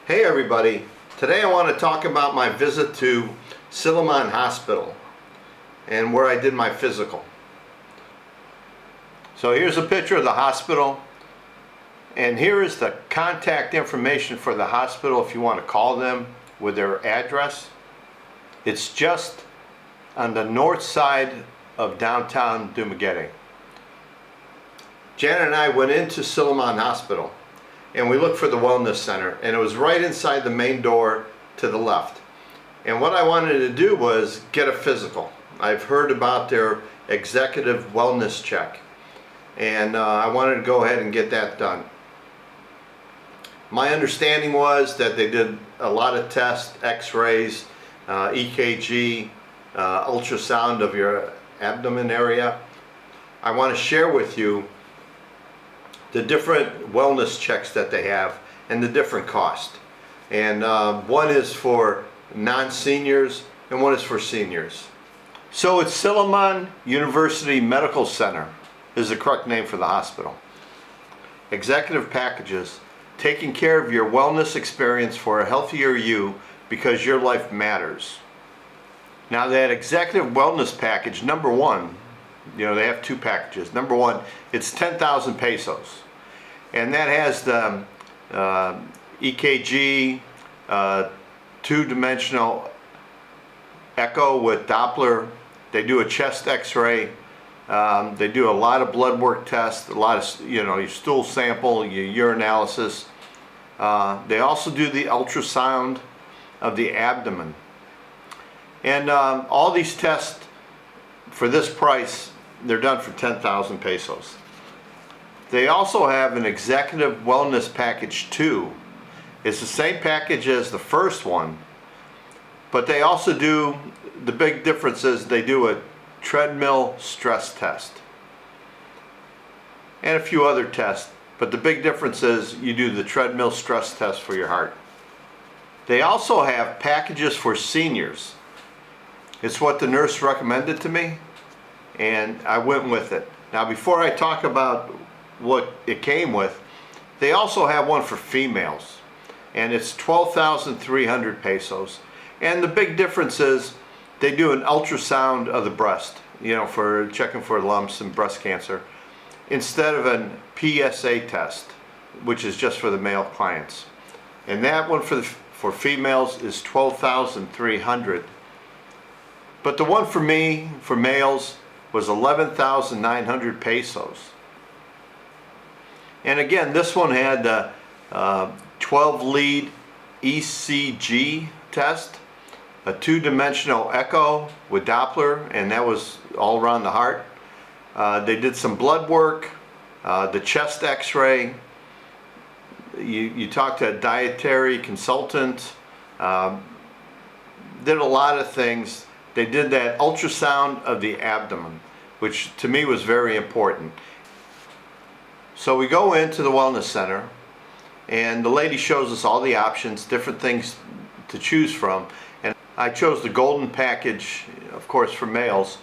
Hey everybody, today I want to talk about my visit to Silliman Hospital and where I did my physical. So here's a picture of the hospital, and here is the contact information for the hospital if you want to call them with their address. It's just on the north side of downtown Dumaguete. Janet and I went into Silliman Hospital and we looked for the wellness center, and it was right inside the main door to the left. And what I wanted to do was get a physical. I've heard about their executive wellness check, and I wanted to go ahead and get that done. My understanding was that they did a lot of tests, x-rays, EKG, ultrasound of your abdomen area. I want to share with you the different wellness checks that they have and the different cost. And one is for non-seniors and one is for seniors. So it's Silliman University Medical Center is the correct name for the hospital. Executive packages, taking care of your wellness experience for a healthier you because your life matters. Now that executive wellness package, number one, they have two packages. Number one, it's 10,000 pesos. And that has the EKG, two-dimensional echo with Doppler. They do a chest x-ray. They do a lot of blood work tests, a lot of, your stool sample, your urinalysis. They also do the ultrasound of the abdomen. And all these tests for this price, they're done for 10,000 pesos. They also have an executive wellness package 2. It's the same package as the first one, but they also do, the big difference is they do a treadmill stress test and a few other tests, but the big difference is you do the treadmill stress test for your heart. They also have packages for seniors. It's what the nurse recommended to me, and I went with it. Now before I talk about what it came with, they also have one for females, and it's 12,300 pesos. And the big difference is they do an ultrasound of the breast, for checking for lumps and breast cancer, instead of an PSA test, which is just for the male clients. And that one for females is 12,300. But the one for me, for males, was 11,900 pesos. And again, this one had the 12-lead ECG test, a two-dimensional echo with Doppler, and that was all around the heart. They did some blood work, the chest x-ray. You talked to a dietary consultant, did a lot of things. They did that ultrasound of the abdomen, which to me was very important. So we go into the wellness center, and the lady shows us all the options, different things to choose from. And I chose the golden package, of course, for males,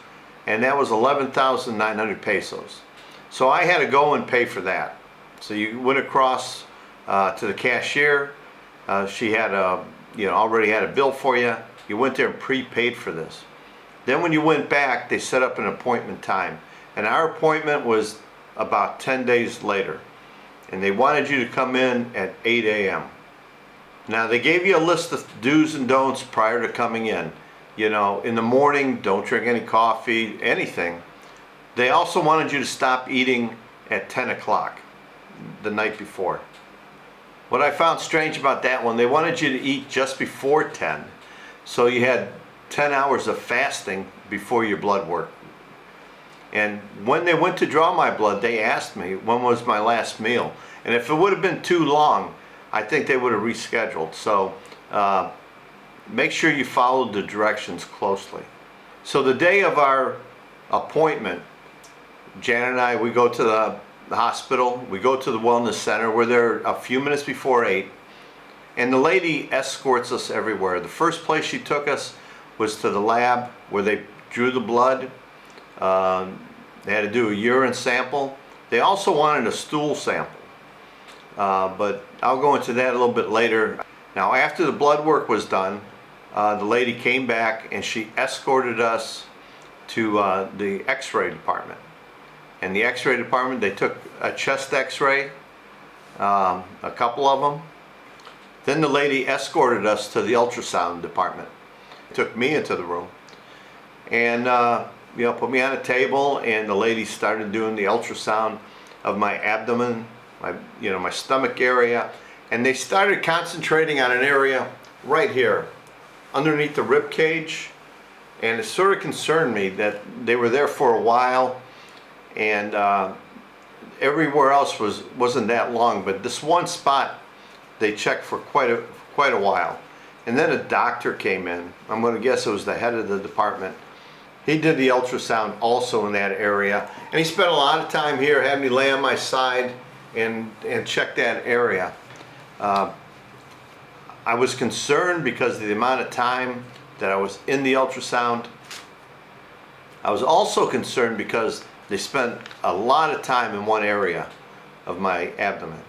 and that was 11,900 pesos. So I had to go and pay for that. So you went across to the cashier. She had already had a bill for you. You went there and prepaid for this. Then when you went back, they set up an appointment time. And our appointment was about 10 days later. And they wanted you to come in at 8 a.m. Now they gave you a list of do's and don'ts prior to coming in. In the morning, don't drink any coffee, anything. They also wanted you to stop eating at 10 o'clock the night before. What I found strange about that one, they wanted you to eat just before 10. So you had 10 hours of fasting before your blood work. And when they went to draw my blood, they asked me when was my last meal. And if it would have been too long, I think they would have rescheduled. So make sure you follow the directions closely. So the day of our appointment, Janet and I, we go to the hospital, we go to the wellness center. We're there a few minutes before 8. And the lady escorts us everywhere. The first place she took us was to the lab where they drew the blood. They had to do a urine sample. They also wanted a stool sample, but I'll go into that a little bit later. Now after the blood work was done, the lady came back and she escorted us to the x-ray department. And the x-ray department, they took a chest x-ray, a couple of them. Then the lady escorted us to the ultrasound department. Took me into the room and put me on a table, and the lady started doing the ultrasound of my abdomen, my stomach area, and they started concentrating on an area right here underneath the rib cage. And it sort of concerned me that they were there for a while, and everywhere else wasn't that long, but this one spot they checked for quite a while. And then a doctor came in. I'm going to guess it was the head of the department. He did the ultrasound also in that area, and he spent a lot of time here, had me lay on my side and check that area. I was concerned because of the amount of time that I was in the ultrasound. I was also concerned because they spent a lot of time in one area of my abdomen,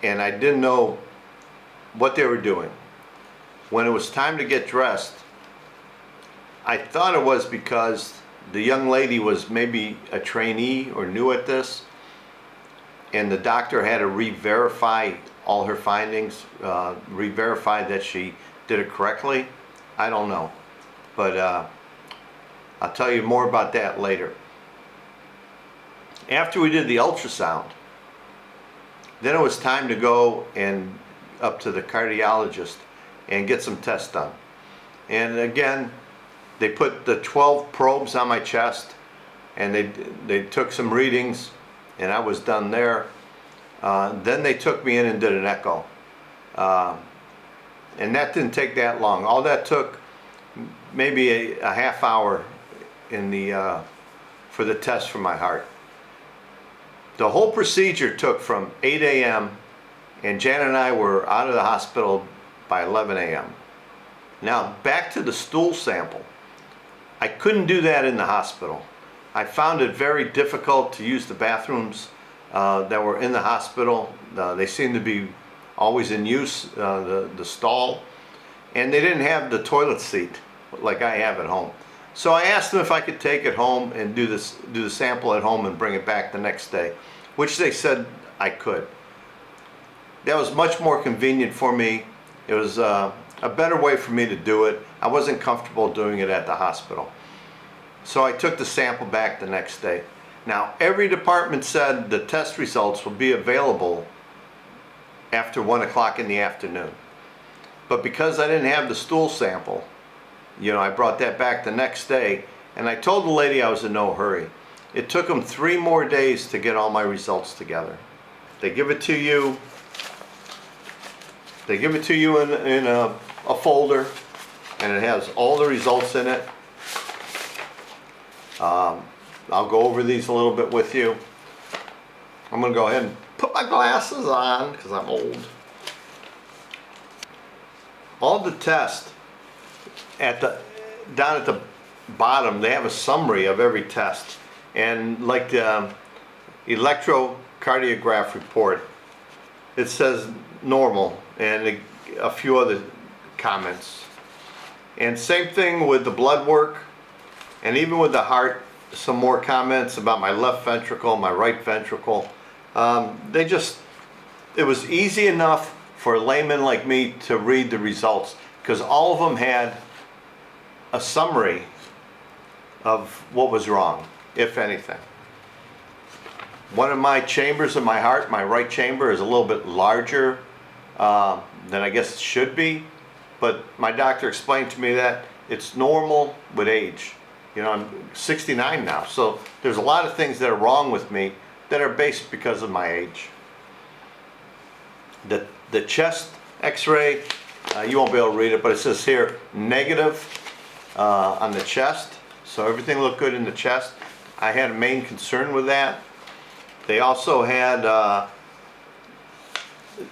and I didn't know what they were doing. When it was time to get dressed, I thought it was because the young lady was maybe a trainee or new at this, and the doctor had to re-verify all her findings, re-verify that she did it correctly. I don't know, but I'll tell you more about that later. After we did the ultrasound, then it was time to go and up to the cardiologist and get some tests done. And again, they put the 12 probes on my chest, and they took some readings, and I was done there. Then they took me in and did an echo. And that didn't take that long. All that took maybe a half hour for the test for my heart. The whole procedure took from 8 a.m. and Janet and I were out of the hospital by 11 a.m. Now back to the stool sample. I couldn't do that in the hospital. I found it very difficult to use the bathrooms that were in the hospital. They seemed to be always in use, the stall, and they didn't have the toilet seat like I have at home. So I asked them if I could take it home and do the sample at home and bring it back the next day, which they said I could. That was much more convenient for me. It was a better way for me to do it. I wasn't comfortable doing it at the hospital. So I took the sample back the next day. Now, every department said the test results will be available after 1 o'clock in the afternoon. But because I didn't have the stool sample, I brought that back the next day, and I told the lady I was in no hurry. It took them 3 more days to get all my results together. They give it to you. They give it to you in a folder, and it has all the results in it. I'll go over these a little bit with you. I'm going to go ahead and put my glasses on because I'm old. All the tests down at the bottom, they have a summary of every test, and like the electrocardiograph report, it says normal and a few other comments. And same thing with the blood work, and even with the heart, some more comments about my left ventricle, my right ventricle. It was easy enough for a layman like me to read the results, because all of them had a summary of what was wrong, if anything. One of my chambers of my heart, my right chamber, is a little bit larger than I guess it should be, but my doctor explained to me that it's normal with age. I'm 69 now, so there's a lot of things that are wrong with me that are based because of my age. The chest x-ray, you won't be able to read it, but it says here negative on the chest, so everything looked good in the chest. I had a main concern with that. They also had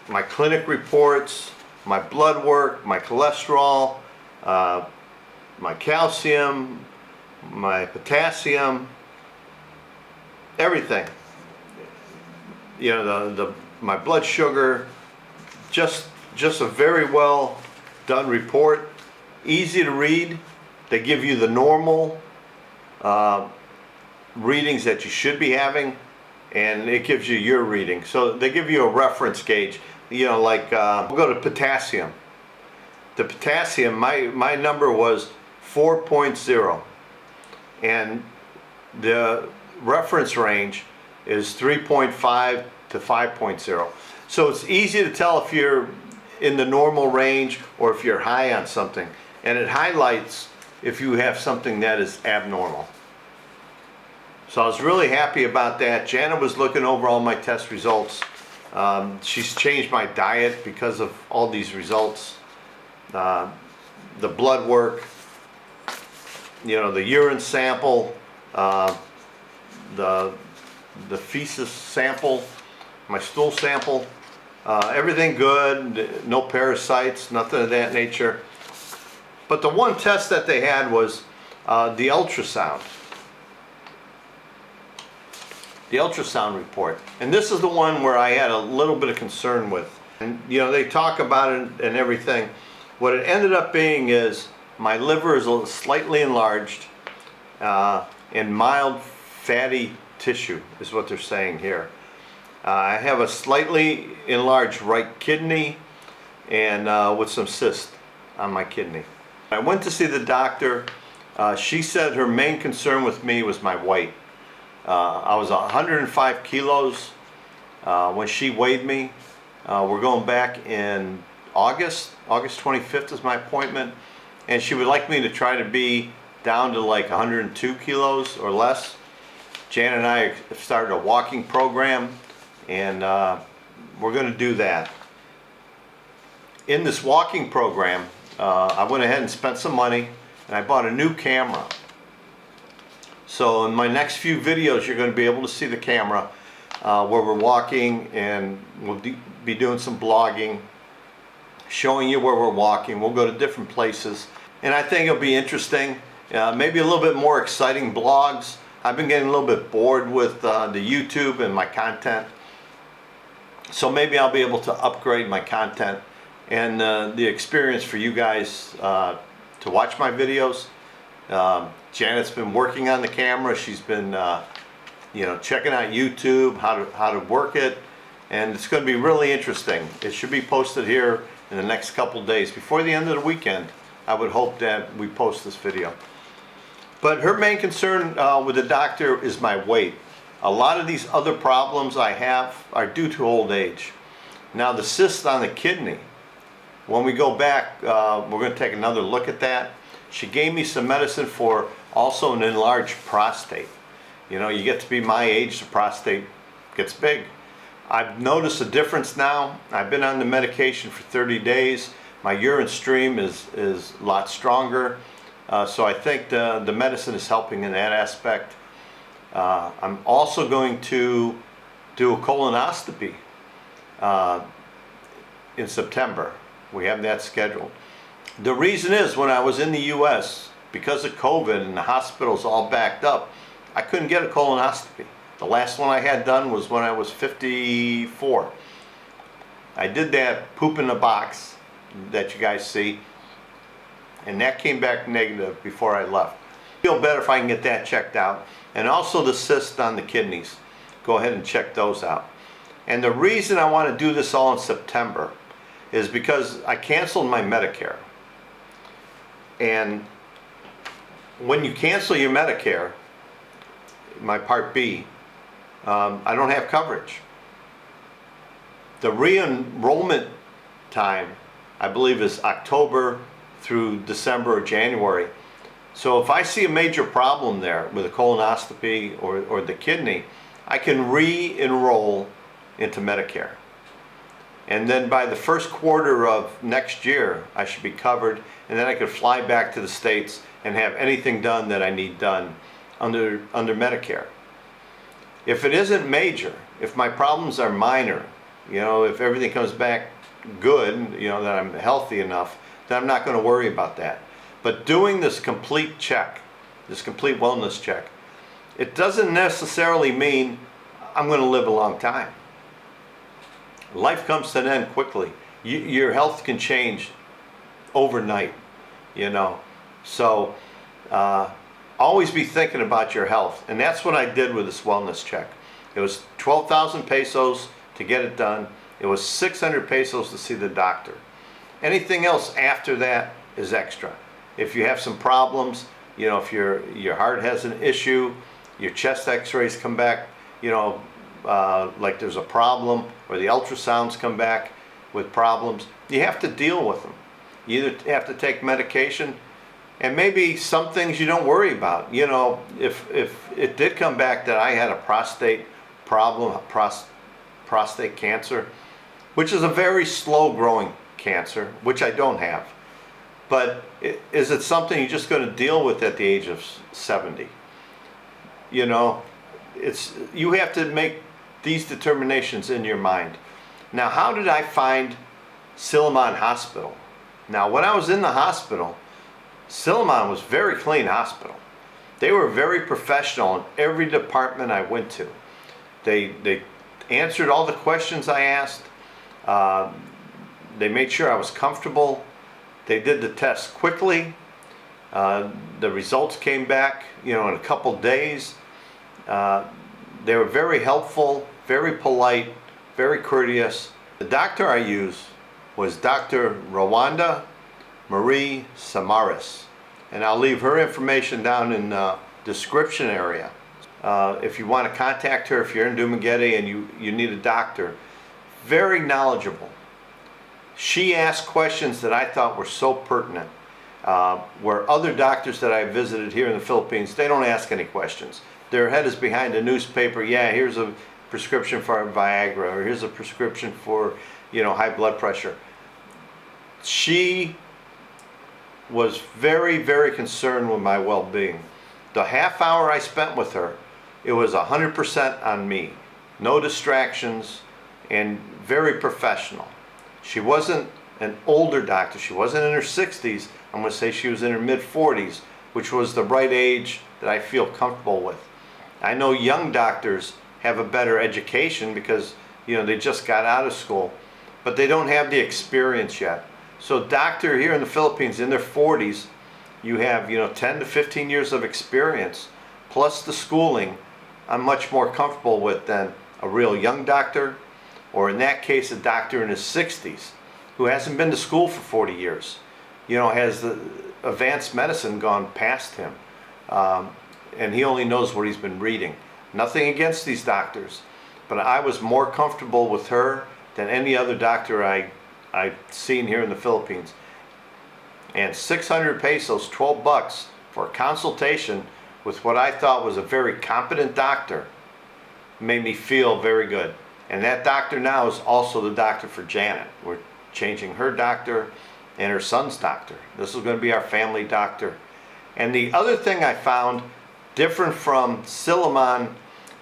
my clinic reports, my blood work, my cholesterol, my calcium, my potassium, everything. My blood sugar, just just a very well done report, easy to read. They give you the normal readings that you should be having, and it gives you your reading. So they give you a reference gauge, you know, like we'll go to potassium. The potassium, my number was 4.0, and the reference range is 3.5 to 5.0. So it's easy to tell if you're in the normal range or if you're high on something, and it highlights if you have something that is abnormal. So I was really happy about that. Janet was looking over all my test results. She's changed my diet because of all these results. The blood work, you know, the urine sample, the feces sample, my stool sample, everything good, no parasites, nothing of that nature. But the one test that they had was the ultrasound. The ultrasound report. And this is the one where I had a little bit of concern with. And you know, they talk about it and everything. What it ended up being is my liver is slightly enlarged and mild fatty tissue is what they're saying here. I have a slightly enlarged right kidney and with some cyst on my kidney. I went to see the doctor. She said her main concern with me was my weight. I was 105 kilos when she weighed me. We're going back in August 25th is my appointment, and she would like me to try to be down to like 102 kilos or less. Jan and I have started a walking program, and we're going to do that. In this walking program, I went ahead and spent some money, and I bought a new camera. So in my next few videos, you're going to be able to see the camera where we're walking, and we'll be doing some blogging, showing you where we're walking. We'll go to different places, and I think it'll be interesting. Maybe a little bit more exciting blogs. I've been getting a little bit bored with the YouTube and my content, so maybe I'll be able to upgrade my content and the experience for you guys to watch my videos. Janet's been working on the camera. She's been, you know, checking out YouTube, how to work it, and it's going to be really interesting. It should be posted here in the next couple days. Before the end of the weekend, I would hope that we post this video. But her main concern with the doctor is my weight. A lot of these other problems I have are due to old age. Now the cyst on the kidney, when we go back, we're going to take another look at that. She gave me some medicine for also an enlarged prostate. You know, you get to be my age, the prostate gets big. I've noticed a difference now. I've been on the medication for 30 days. My urine stream is a lot stronger. So I think the medicine is helping in that aspect. I'm also going to do a colonoscopy in September. We have that scheduled. The reason is, when I was in the US, because of COVID and the hospitals all backed up, I couldn't get a colonoscopy. The last one I had done was when I was 54. I did that poop in a box that you guys see, and that came back negative before I left. I feel better if I can get that checked out. And also the cyst on the kidneys. Go ahead and check those out. And the reason I want to do this all in September is because I canceled my Medicare. And when you cancel your Medicare, my Part B, I don't have coverage. The re-enrollment time, I believe, is October through December or January. So if I see a major problem there with a colonoscopy or the kidney, I can re-enroll into Medicare. And then by the first quarter of next year, I should be covered, and then I could fly back to the States and have anything done that I need done under Medicare. If it isn't major, if my problems are minor, you know, if everything comes back good, you know, that I'm healthy enough, then I'm not going to worry about that. But doing this complete check, this complete wellness check, it doesn't necessarily mean I'm going to live a long time. Life comes to an end quickly, your health can change overnight, you know. So always be thinking about your health. And that's what I did with this wellness check. It was 12,000 pesos to get it done. It was 600 pesos to see the doctor. Anything else after that is extra. If you have some problems, you know, if your heart has an issue, your chest x-rays come back, you know, like there's a problem, or the ultrasounds come back with problems, you have to deal with them. You either have to take medication, and maybe some things you don't worry about. You know, if it did come back that I had a prostate problem, prostate cancer, which is a very slow growing cancer, which I don't have. But is it something you're just going to deal with at the age of 70? You know, you have to make these determinations in your mind. Now, how did I find Silliman Hospital? Now, when I was in the hospital, Silliman was a very clean hospital. They were very professional in every department I went to. They answered all the questions I asked. They made sure I was comfortable. They did the test quickly. The results came back, you know, in a couple days. They were very helpful, very polite, very courteous. The doctor I used was Dr. Rwanda Marie Samaras, and I'll leave her information down in the description area. If you want to contact her, if you're in Dumaguete and you need a doctor, very knowledgeable. She asked questions that I thought were so pertinent, where other doctors that I visited here in the Philippines, they don't ask any questions. Their head is behind a newspaper. Yeah, here's a prescription for Viagra, or here's a prescription for, you know, high blood pressure. She was very, very concerned with my well-being. The half hour I spent with her, it was 100% on me. No distractions, and very professional. She wasn't an older doctor. She wasn't in her 60s. I'm going to say she was in her mid-40s, which was the right age that I feel comfortable with. I know young doctors have a better education because, you know, they just got out of school, but they don't have the experience yet. So doctor here in the Philippines in their 40s, you have, you know, 10 to 15 years of experience, plus the schooling. I'm much more comfortable with than a real young doctor, or in that case, a doctor in his 60s who hasn't been to school for 40 years. You know, has the advanced medicine gone past him, and he only knows what he's been reading. Nothing against these doctors, but I was more comfortable with her than any other doctor I've seen here in the Philippines. And 600 pesos, 12 bucks for a consultation with what I thought was a very competent doctor made me feel very good. And that doctor now is also the doctor for Janet. We're changing her doctor and her son's doctor. This is going to be our family doctor. And the other thing I found different from Silliman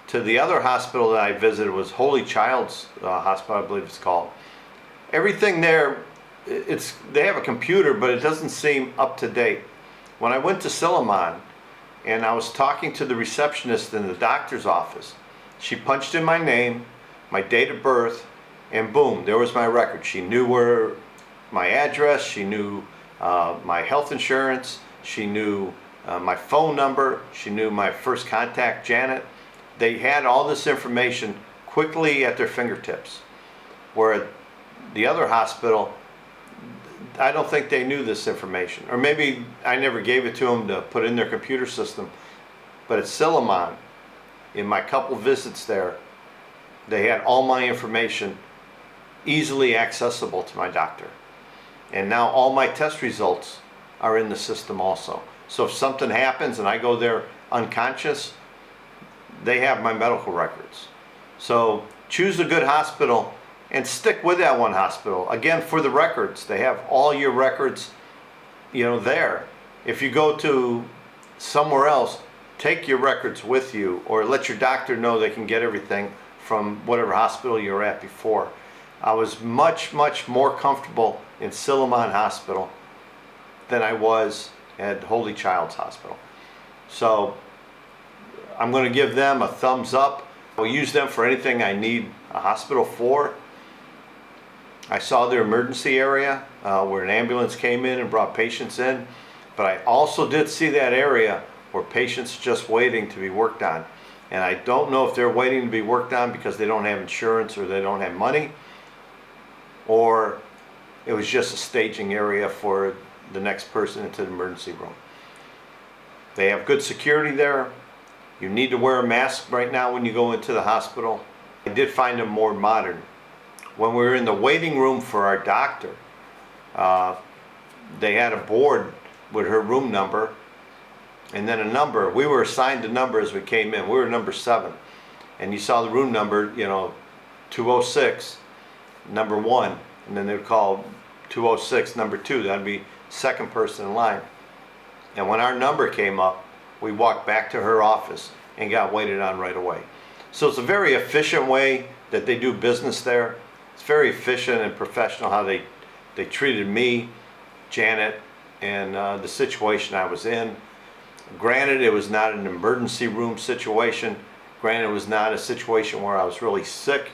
to the other hospital that I visited was Holy Child's Hospital, I believe it's called. Everything there, they have a computer, but it doesn't seem up to date. When I went to Silliman and I was talking to the receptionist in the doctor's office, she punched in my name, my date of birth, and boom, there was my record. She knew where my address, she knew my health insurance, she knew my phone number, she knew my first contact, Janet. They had all this information quickly at their fingertips. Where the other hospital, I don't think they knew this information. Or maybe I never gave it to them to put in their computer system. But at Silliman, in my couple visits there, they had all my information easily accessible to my doctor. And now all my test results are in the system also. So if something happens and I go there unconscious, they have my medical records. So choose a good hospital and stick with that one hospital. Again, for the records, they have all your records, you know, there. If you go to somewhere else, take your records with you, or let your doctor know they can get everything from whatever hospital you were at before. I was much, much more comfortable in Silliman Hospital than I was at Holy Child's Hospital. So I'm going to give them a thumbs up. I'll use them for anything I need a hospital for. I saw their emergency area where an ambulance came in and brought patients in, but I also did see that area where patients are just waiting to be worked on. And I don't know if they're waiting to be worked on because they don't have insurance or they don't have money, or it was just a staging area for the next person into the emergency room. They have good security there. You need to wear a mask right now when you go into the hospital. I did find them more modern. When we were in the waiting room for our doctor, they had a board with her room number and then a number. We were assigned a number as we came in. We were number 7. And you saw the room number, 206, number 1. And then they would call 206, number 2. That'd be second person in line. And when our number came up, we walked back to her office and got waited on right away. So it's a very efficient way that they do business there. It's very efficient and professional how they treated me, Janet, and the situation I was in. Granted, it was not an emergency room situation. Granted, it was not a situation where I was really sick,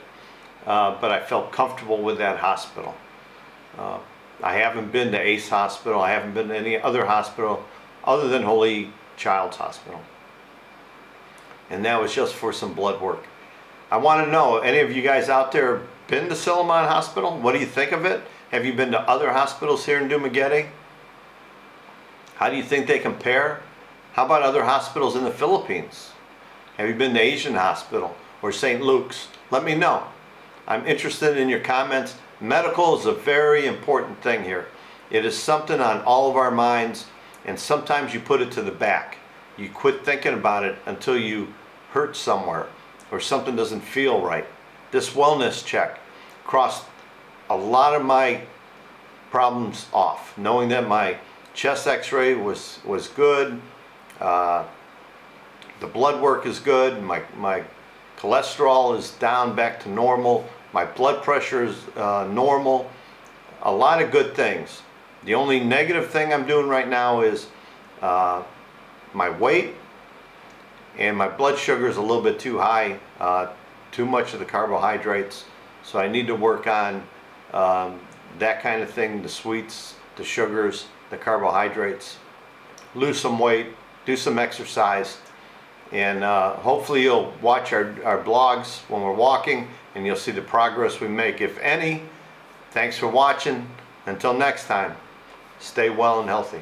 but I felt comfortable with that hospital. I haven't been to ACE Hospital. I haven't been to any other hospital other than Holy Child's Hospital. And that was just for some blood work. I want to know, any of you guys out there been to Silliman Hospital? What do you think of it? Have you been to other hospitals here in Dumaguete? How do you think they compare? How about other hospitals in the Philippines? Have you been to Asian Hospital or St. Luke's? Let me know. I'm interested in your comments. Medical is a very important thing here. It is something on all of our minds, and sometimes you put it to the back. You quit thinking about it until you hurt somewhere or something doesn't feel right. This wellness check crossed a lot of my problems off, knowing that my chest x-ray was good, the blood work is good, my cholesterol is down back to normal, my blood pressure is normal, a lot of good things. The only negative thing I'm doing right now is my weight, and my blood sugar is a little bit too high, too much of the carbohydrates, so I need to work on that kind of thing, the sweets, the sugars, the carbohydrates, lose some weight, do some exercise, and hopefully you'll watch our blogs when we're walking and you'll see the progress we make, if any. Thanks for watching. Until next time, stay well and healthy.